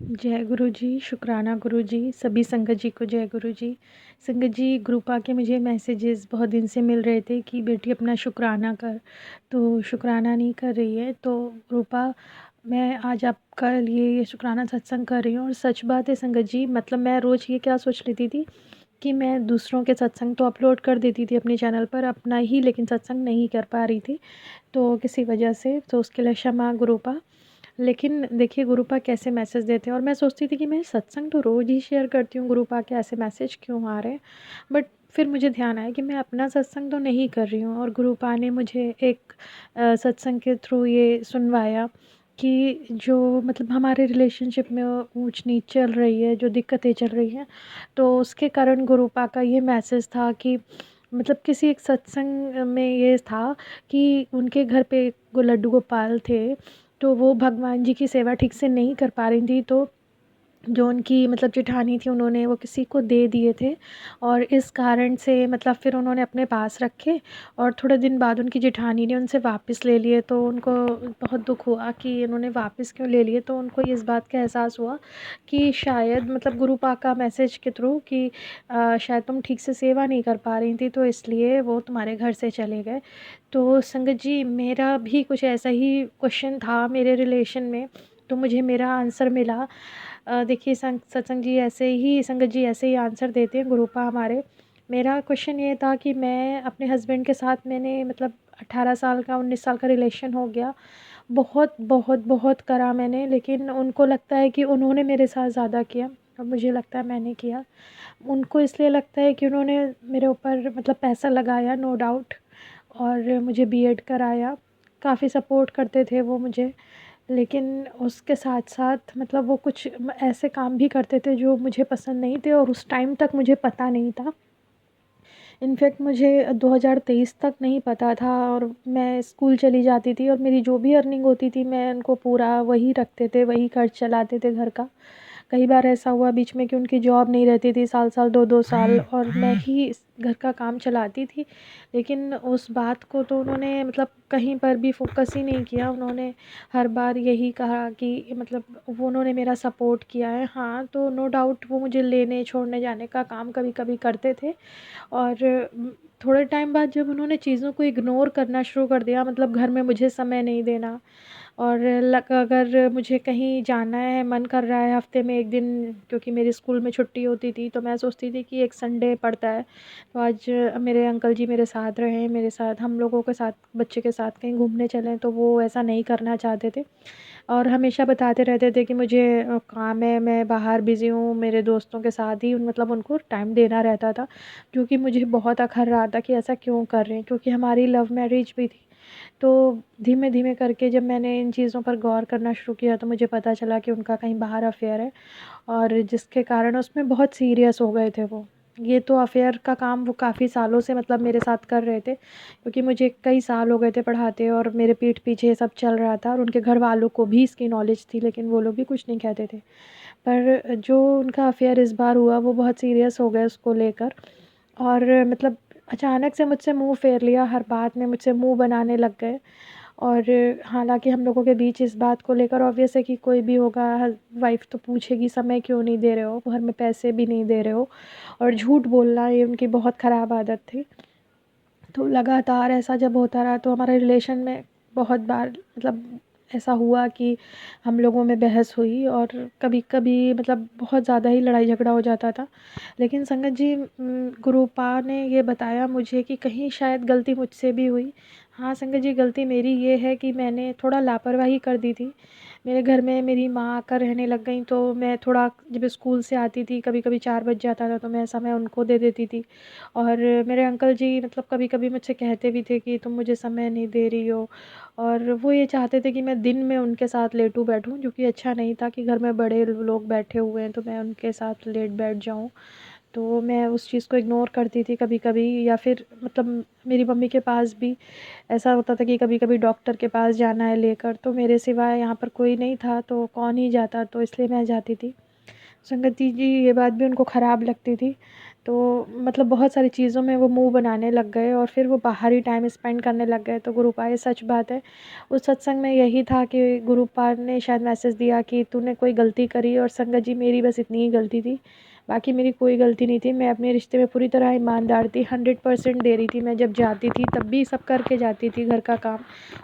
जय गुरु जी, शुक्राना गुरु जी, सभी संगत जी को जय गुरु जी। संगत जी, ग्रुप आके मुझे मैसेजेस बहुत दिन से मिल रहे थे कि बेटी अपना शुक्राना कर, तो शुक्राना नहीं कर रही है। तो रूपा, मैं आज आपका लिए ये शुक्राना सत्संग कर रही हूँ। और सच बात है संगत जी, मतलब मैं रोज़ ये क्या सोच लेती थी कि मैं दूसरों के सत्संग तो अपलोड कर देती थी अपने चैनल पर, अपना ही लेकिन सत्संग नहीं कर पा रही थी तो किसी वजह से, तो उसके लिए क्षमा गुरुपा। लेकिन देखिए गुरुपा कैसे मैसेज देते हैं, और मैं सोचती थी कि मैं सत्संग तो रोज़ ही शेयर करती हूँ, गुरुपा के ऐसे मैसेज क्यों आ रहे हैं। बट फिर मुझे ध्यान आया कि मैं अपना सत्संग तो नहीं कर रही हूँ, और गुरुपा ने मुझे एक सत्संग के थ्रू ये सुनवाया कि जो मतलब हमारे रिलेशनशिप में ऊंच नीच चल रही है, जो दिक्कतें चल रही हैं, तो उसके कारण गुरुपा का ये मैसेज था कि मतलब किसी एक सत्संग में ये था कि उनके घर पे लड्डू गोपाल थे, तो वो भगवान जी की सेवा ठीक से नहीं कर पा रही थी, तो जो उनकी मतलब जेठानी थी उन्होंने वो किसी को दे दिए थे। और इस कारण से मतलब फिर उन्होंने अपने पास रखे, और थोड़े दिन बाद उनकी जेठानी ने उनसे वापस ले लिए, तो उनको बहुत दुख हुआ कि इन्होंने वापस क्यों ले लिए। तो उनको इस बात का एहसास हुआ कि शायद मतलब गुरु पाक का मैसेज के थ्रू कि शायद तुम ठीक से सेवा नहीं कर पा रही थी, तो इसलिए वो तुम्हारे घर से चले गए। तो संगत जी, मेरा भी कुछ ऐसा ही क्वेश्चन था मेरे रिलेशन में, तो मुझे मेरा आंसर मिला। देखिए सत्संग जी ऐसे ही, संगत जी ऐसे ही आंसर देते हैं गुरुपा हमारे। मेरा क्वेश्चन ये था कि मैं अपने हस्बैंड के साथ मैंने मतलब 18 साल का 19 साल का रिलेशन हो गया। बहुत बहुत बहुत करा मैंने, लेकिन उनको लगता है कि उन्होंने मेरे साथ ज़्यादा किया, और मुझे लगता है मैंने किया। उनको इसलिए लगता है कि उन्होंने मेरे ऊपर मतलब पैसा लगाया, नो डाउट, और मुझे बीएड कराया, काफ़ी सपोर्ट करते थे वो मुझे। लेकिन उसके साथ-साथ मतलब वो कुछ ऐसे काम भी करते थे जो मुझे पसंद नहीं थे, और उस टाइम तक मुझे पता नहीं था। इनफैक्ट मुझे 2023 तक नहीं पता था, और मैं स्कूल चली जाती थी और मेरी जो भी अर्निंग होती थी मैं उनको पूरा वही रखते थे, वही खर्च चलाते थे घर का। कई बार ऐसा हुआ बीच में कि उनकी जॉब नहीं रहती थी साल-साल 2-2 साल, और मैं ही इस घर का काम चलाती थी। लेकिन उस बात को तो उन्होंने मतलब कहीं पर भी फ़ोकस ही नहीं किया। उन्होंने हर बार यही कहा कि मतलब वो उन्होंने मेरा सपोर्ट किया है। हाँ, तो नो डाउट वो मुझे लेने छोड़ने जाने का काम कभी-कभी करते थे। और थोड़े टाइम बाद जब उन्होंने चीज़ों को इग्नोर करना शुरू कर दिया, मतलब घर में मुझे समय नहीं देना, और अगर मुझे कहीं जाना है, मन कर रहा है हफ्ते में 1 दिन, क्योंकि मेरे स्कूल में छुट्टी होती थी, तो मैं सोचती थी कि एक संडे पड़ता है, तो आज मेरे अंकल जी मेरे साथ रहें, मेरे साथ हम लोगों के साथ बच्चे के साथ कहीं घूमने चलें, तो वो ऐसा नहीं करना चाहते थे। और हमेशा बताते रहते थे कि मुझे काम है, मैं बाहर बिज़ी हूँ, मेरे दोस्तों के साथ ही मतलब उनको टाइम देना रहता था, जो कि मुझे बहुत अखर रहा था कि ऐसा क्यों कर रहे हैं, क्योंकि हमारी लव मैरिज भी थी। तो धीमे-धीमे करके जब मैंने इन चीज़ों पर गौर करना शुरू किया, तो मुझे पता चला कि उनका कहीं बाहर अफ़ेयर है, और जिसके कारण उसमें बहुत सीरियस हो गए थे वो। ये तो अफ़ेयर का काम वो काफ़ी सालों से मतलब मेरे साथ कर रहे थे, क्योंकि मुझे कई साल हो गए थे पढ़ाते, और मेरे पीठ पीछे ये सब चल रहा था, और उनके घर वालों को भी इसकी नॉलेज थी, लेकिन वो लोग भी कुछ नहीं कहते थे। पर जो उनका अफ़ेयर इस बार हुआ वो बहुत सीरियस हो गए उसको लेकर, और मतलब अचानक से मुझसे मुँह फेर लिया, हर बात में मुझसे मुँह बनाने लग गए। और हालाँकि हम लोगों के बीच इस बात को लेकर ऑब्वियस है कि कोई भी होगा, वाइफ़ तो पूछेगी समय क्यों नहीं दे रहे हो, घर में पैसे भी नहीं दे रहे हो, और झूठ बोलना ये उनकी बहुत ख़राब आदत थी। तो लगातार ऐसा जब होता रहा, तो हमारे रिलेशन में बहुत बार मतलब ऐसा हुआ कि हम लोगों में बहस हुई, और कभी-कभी मतलब बहुत ज़्यादा ही लड़ाई झगड़ा हो जाता था। लेकिन संगत जी, गुरुपा ने ये बताया मुझे कि कहीं शायद गलती मुझसे भी हुई। हाँ संगत जी, गलती मेरी ये है कि मैंने थोड़ा लापरवाही कर दी थी। मेरे घर में मेरी माँ आकर रहने लग गईं, तो मैं थोड़ा जब स्कूल से आती थी, कभी-कभी 4 बज जाता था, तो मैं समय उनको दे देती थी। और मेरे अंकल जी मतलब कभी-कभी मुझसे कहते भी थे कि तुम मुझे समय नहीं दे रही हो, और वो ये चाहते थे कि मैं दिन में उनके साथ लेटूँ बैठूँ, जो कि अच्छा नहीं था कि घर में बड़े लोग बैठे हुए हैं तो मैं उनके साथ लेट बैठ जाऊँ। तो मैं उस चीज़ को इग्नोर करती थी कभी-कभी, या फिर मतलब मेरी मम्मी के पास भी ऐसा होता था कि कभी-कभी डॉक्टर के पास जाना है लेकर, तो मेरे सिवाय यहाँ पर कोई नहीं था, तो कौन ही जाता, तो इसलिए मैं जाती थी। संगत जी ये बात भी उनको ख़राब लगती थी, तो मतलब बहुत सारी चीज़ों में वो मुँह बनाने लग गए और फिर वो बाहर ही टाइम स्पेंड करने लग गए। तो गुरुपा ये सच बात है, उस सत्संग में यही था कि गुरुपा ने शायद मैसेज दिया कि तूने कोई गलती करी, और संगत जी मेरी बस इतनी ही गलती थी, बाकी मेरी कोई गलती नहीं थी। मैं अपने रिश्ते में पूरी तरह ईमानदार थी, 100% दे रही थी। मैं जब जाती थी तब भी सब करके जाती थी, घर का काम,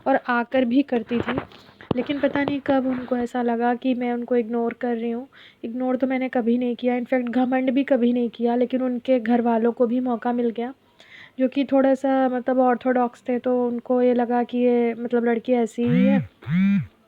और आकर भी करती थी। लेकिन पता नहीं कब उनको ऐसा लगा कि मैं उनको इग्नोर कर रही हूँ। इग्नोर तो मैंने कभी नहीं किया, इनफैक्ट घमंड भी कभी नहीं किया, लेकिन उनके घर वालों को भी मौका मिल गया, जो कि थोड़ा-सा मतलब ऑर्थोडॉक्स थे, तो उनको ये लगा कि ये मतलब लड़की ऐसी ही है।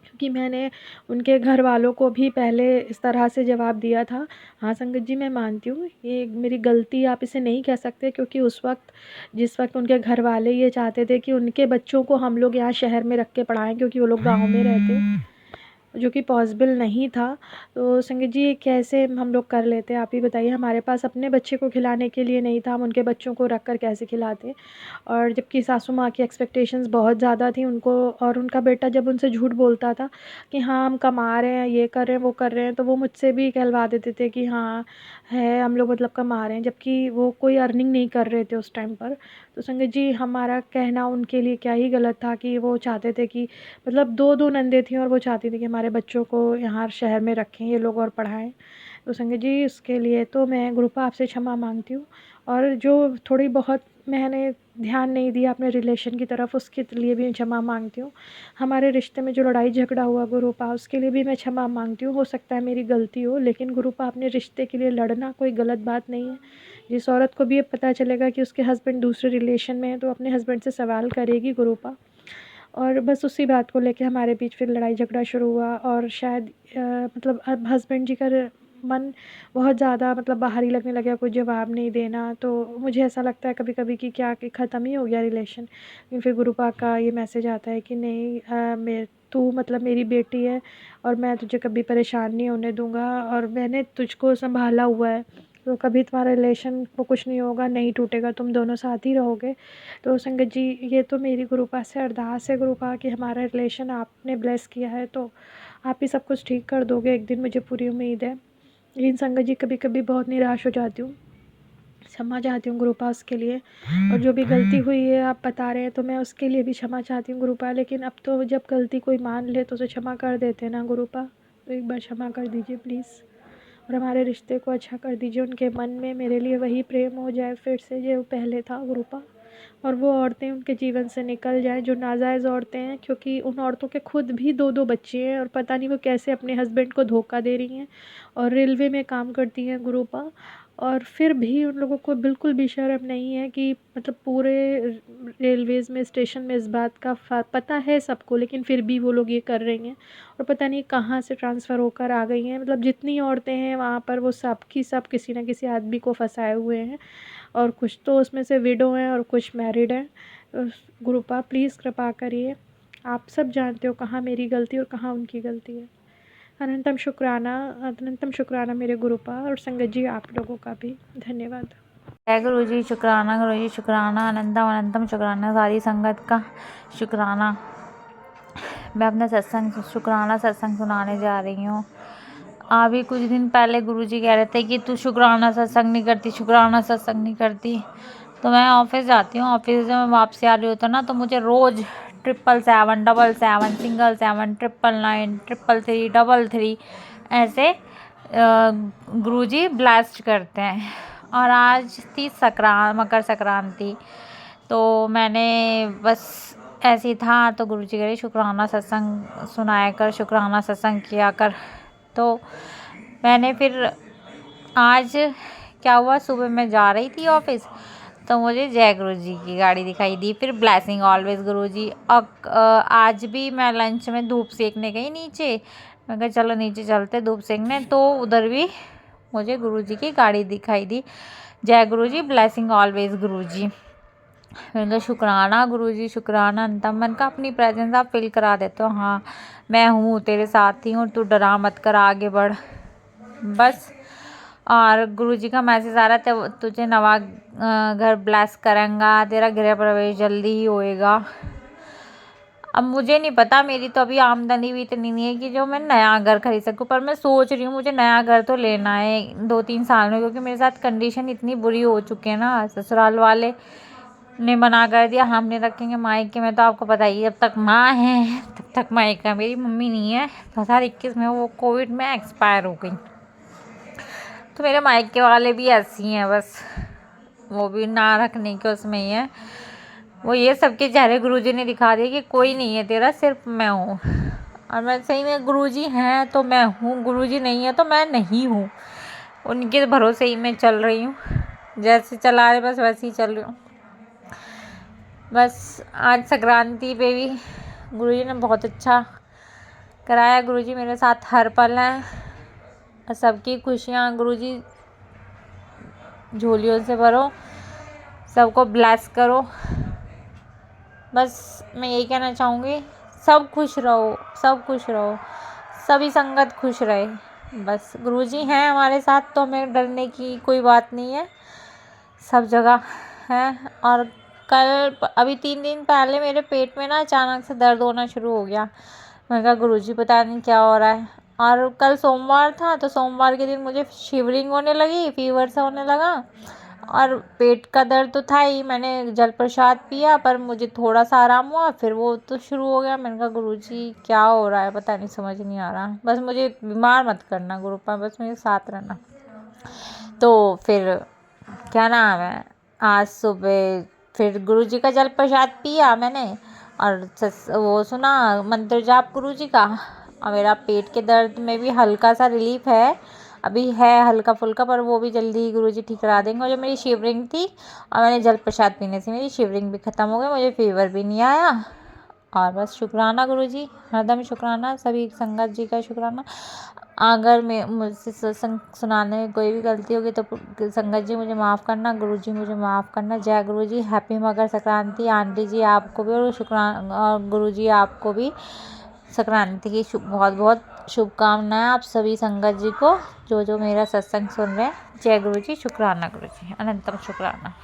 क्योंकि मैंने उनके घर वालों को भी पहले इस तरह से जवाब दिया था। हाँ, संगत जी मैं मानती हूँ, ये मेरी गलती आप इसे नहीं कह सकते, क्योंकि उस वक़्त जिस वक़्त उनके घर वाले ये चाहते थे कि उनके बच्चों को हम लोग यहाँ शहर में रख के पढ़ाएँ, क्योंकि वो लोग गाँव में रहते, जो कि पॉसिबल नहीं था। तो संगत जी ये कैसे हम लोग कर लेते, आप ही बताइए। हमारे पास अपने बच्चे को खिलाने के लिए नहीं था, हम उनके बच्चों को रख कर कैसे खिलाते। और जबकि सासू माँ की एक्सपेक्टेशंस बहुत ज़्यादा थी उनको, और उनका बेटा जब उनसे झूठ बोलता था कि हाँ हम कमा रहे हैं, ये कर रहे हैं, वो कर रहे हैं, तो वो मुझसे भी कहलवा देते थे कि हाँ है, हम लोग मतलब कमा रहे हैं, जबकि वो कोई अर्निंग नहीं कर रहे थे उस टाइम पर। तो संगत जी हमारा कहना उनके लिए क्या ही गलत था कि वो चाहते थे कि मतलब 2-2 नंदें थीं और वो चाहती थी कि हमारे बच्चों को यहाँ शहर में रखें ये लोग और पढ़ाएँ। तो संगत जी उसके लिए तो मैं गुरुपा आपसे क्षमा माँगती हूँ, और जो थोड़ी बहुत मैंने ध्यान नहीं दिया अपने रिलेशन की तरफ, उसके लिए भी क्षमा माँगती हूँ। हमारे रिश्ते में जो लड़ाई झगड़ा हुआ गुरुपा, उसके लिए भी मैं क्षमा माँगती हूँ। हो सकता है मेरी गलती हो, लेकिन गुरुपा अपने रिश्ते के लिए लड़ना कोई गलत बात नहीं है। जिस औरत को भी ये पता चलेगा कि उसके हस्बैंड दूसरे रिलेशन में है, तो अपने हस्बैंड से सवाल करेगी गुरुपा। और बस उसी बात को लेके हमारे बीच फिर लड़ाई झगड़ा शुरू हुआ, और शायद मतलब अब हस्बैंड जी का मन बहुत ज़्यादा मतलब बाहर ही लगने लगा, कोई जवाब नहीं देना। तो मुझे ऐसा लगता है कभी-कभी कि क्या कि ख़त्म ही हो गया रिलेशन। लेकिन फिर गुरुपा का ये मैसेज आता है कि नहीं, मैं तू मतलब मेरी बेटी है, और मैं तुझे कभी परेशान नहीं होने दूँगा, और मैंने तुझको सँभाला हुआ है, तो कभी तुम्हारा रिलेशन को कुछ नहीं होगा, नहीं टूटेगा, तुम दोनों साथ ही रहोगे। तो संगत जी ये तो मेरी गुरुपा से अरदास है गुरुपा कि हमारा रिलेशन आपने ब्लेस किया है, तो आप ही सब कुछ ठीक कर दोगे एक दिन, मुझे पूरी उम्मीद है। लेकिन संगत जी कभी-कभी बहुत निराश हो जाती हूँ, क्षमा चाहती हूँ गुरुपा उसके लिए। और जो भी गलती हुई है आप बता रहे हैं, तो मैं उसके लिए भी क्षमा चाहती हूँ गुरुपा। लेकिन अब तो जब गलती कोई मान ले तो उसे क्षमा कर देते हैं ना गुरुपा, तो एक बार क्षमा कर दीजिए प्लीज़, और हमारे रिश्ते को अच्छा कर दीजिए। उनके मन में मेरे लिए वही प्रेम हो जाए फिर से जो पहले था गुरुपा, और वो औरतें उनके जीवन से निकल जाएँ जो नाजायज़ औरतें हैं, क्योंकि उन औरतों के खुद भी 2-2 बच्चे हैं, और पता नहीं वो कैसे अपने हस्बैंड को धोखा दे रही हैं, और रेलवे में काम करती हैं गुरुपा। और फिर भी उन लोगों को बिल्कुल भी शर्म नहीं है कि मतलब पूरे रेलवेज़ में, स्टेशन में इस बात का पता है सबको, लेकिन फिर भी वो लोग ये कर रही हैं, और पता नहीं कहाँ से ट्रांसफ़र होकर आ गई हैं। मतलब जितनी औरतें हैं वहाँ पर वो सब की सब किसी न किसी आदमी को फँसाए हुए हैं, और कुछ तो उसमें से विडो हैं और कुछ मैरिड हैं। गुरुपा प्लीज़ कृपा करिए, आप सब जानते हो कहाँ मेरी गलती और कहाँ उनकी गलती है। अनंतम शुक्राना मेरे गुरुपा, और संगत जी आप लोगों का भी धन्यवाद। जय गुरु जी, शुक्राना गुरु जी, शुक्राना, अनंतम अनंतम शुक्राना, सारी संगत का शुक्राना। मैं अपना सत्संग शुक्राना सत्संग सुनाने जा रही हूँ। अभी कुछ दिन पहले गुरुजी कह रहे थे कि तू शुक्राना सत्संग नहीं करती, शुक्राना सत्संग नहीं करती। तो मैं ऑफिस जाती हूँ, ऑफिस से मैं वापसी आ रही होती हूँ ना, तो मुझे रोज़ 777, 777, सिंगल 7, 999, 333, 33 ऐसे गुरुजी ब्लास्ट करते हैं। और आज थी मकर संक्रांति, तो मैंने बस ऐसे ही था, तो गुरुजी कह रहे शुक्राना सत्संग सुनाया कर, शुक्राना सत्संग किया कर। तो मैंने फिर आज क्या हुआ, सुबह मैं जा रही थी ऑफिस, तो मुझे जय गुरु जी की गाड़ी दिखाई दी, फिर ब्लेसिंग ऑलवेज गुरु जी। और आज भी मैं लंच में धूप सेकने गई नीचे, मैं कहा चलो नीचे चलते धूप सेकने, तो उधर भी मुझे गुरु जी की गाड़ी दिखाई दी, जय गुरु जी, ब्लेसिंग ऑलवेज गुरु जी। मैंने कहा शुक्राना गुरु जी, शुक्राना। अंतम मन का अपनी प्रेजेंस आप फील करा देते हो, हाँ मैं हूँ तेरे साथ ही हूँ, तू डरा मत कर, आगे बढ़ बस। और गुरुजी का मैसेज आ रहा था, तुझे नवा घर ब्लेस करेंगा, तेरा गृह प्रवेश जल्दी ही होएगा। अब मुझे नहीं पता, मेरी तो अभी आमदनी भी इतनी नहीं है कि जो मैं नया घर खरीद सकूँ, पर मैं सोच रही हूँ मुझे नया घर तो लेना है 2-3 साल में, क्योंकि मेरे साथ कंडीशन इतनी बुरी हो चुकी है ना। ससुराल वाले ने मना कर दिया, हम नहीं रखेंगे मायके में, तो आपको पता ही है, जब तक माँ है तब तक मायका। मेरी मम्मी नहीं है, 2021 में वो कोविड में एक्सपायर हो गई। तो मेरे मायके वाले भी ऐसी हैं, बस वो भी ना रखने के उसमें ही है। वो ये सबके चेहरे गुरुजी ने दिखा दिया कि कोई नहीं है तेरा, सिर्फ मैं हूँ। और मैं सही में, गुरुजी हैं तो मैं हूँ, गुरुजी नहीं है तो मैं नहीं हूँ। उनके भरोसे ही मैं चल रही हूँ, जैसे चला रहे बस वैसे ही चल रही हूँ। बस आज संक्रांति पे भी गुरुजी ने बहुत अच्छा कराया। गुरुजी मेरे साथ हर पल हैं, और सबकी खुशियाँ गुरुजी झोलियों से भरो, सबको ब्लेस करो। बस मैं यही कहना चाहूँगी, सब खुश रहो, सब खुश रहो, सभी संगत खुश रहे। बस गुरुजी हैं हमारे साथ, तो हमें डरने की कोई बात नहीं है, सब जगह है। और अभी 3 दिन पहले मेरे पेट में ना अचानक से दर्द होना शुरू हो गया। मैंने कहा गुरुजी पता नहीं क्या हो रहा है। और कल सोमवार था, तो सोमवार के दिन मुझे शिवरिंग होने लगी, फीवर सा होने लगा, और पेट का दर्द तो था ही। मैंने जल प्रसाद पिया, पर मुझे थोड़ा सा आराम हुआ, फिर वो तो शुरू हो गया। मैंने कहा गुरुजी क्या हो रहा है, पता नहीं, समझ नहीं आ रहा, बस मुझे बीमार मत करना गुरु पर, बस मेरे साथ रहना। तो फिर क्या नाम है, आज सुबह फिर गुरुजी का जल प्रसाद पिया मैंने, और वो सुना मंत्र जाप गुरुजी का, और मेरा पेट के दर्द में भी हल्का सा रिलीफ है, अभी है हल्का फुल्का, पर वो भी जल्दी गुरुजी ठीक करा देंगे। और जो मेरी शिवरिंग थी, और मैंने जल प्रसाद पीने से मेरी शिवरिंग भी ख़त्म हो गई, मुझे फीवर भी नहीं आया। और बस शुक्राना गुरुजी, हरदम शुक्राना, सभी संगत जी का शुक्राना। अगर मैं मुझसे सत्संग सुनाने में कोई भी गलती होगी तो संगत जी मुझे माफ़ करना, गुरुजी मुझे माफ़ करना। जय गुरुजी, हैप्पी मकर संक्रांति। आंटी जी आपको भी, और और गुरुजी आपको भी संक्रांति की बहुत बहुत शुभकामनाएं, आप सभी संगत जी को जो मेरा सत्संग सुन रहे हैं। जय गुरुजी, शुक्राना गुरुजी, अनंतम शुक्राना।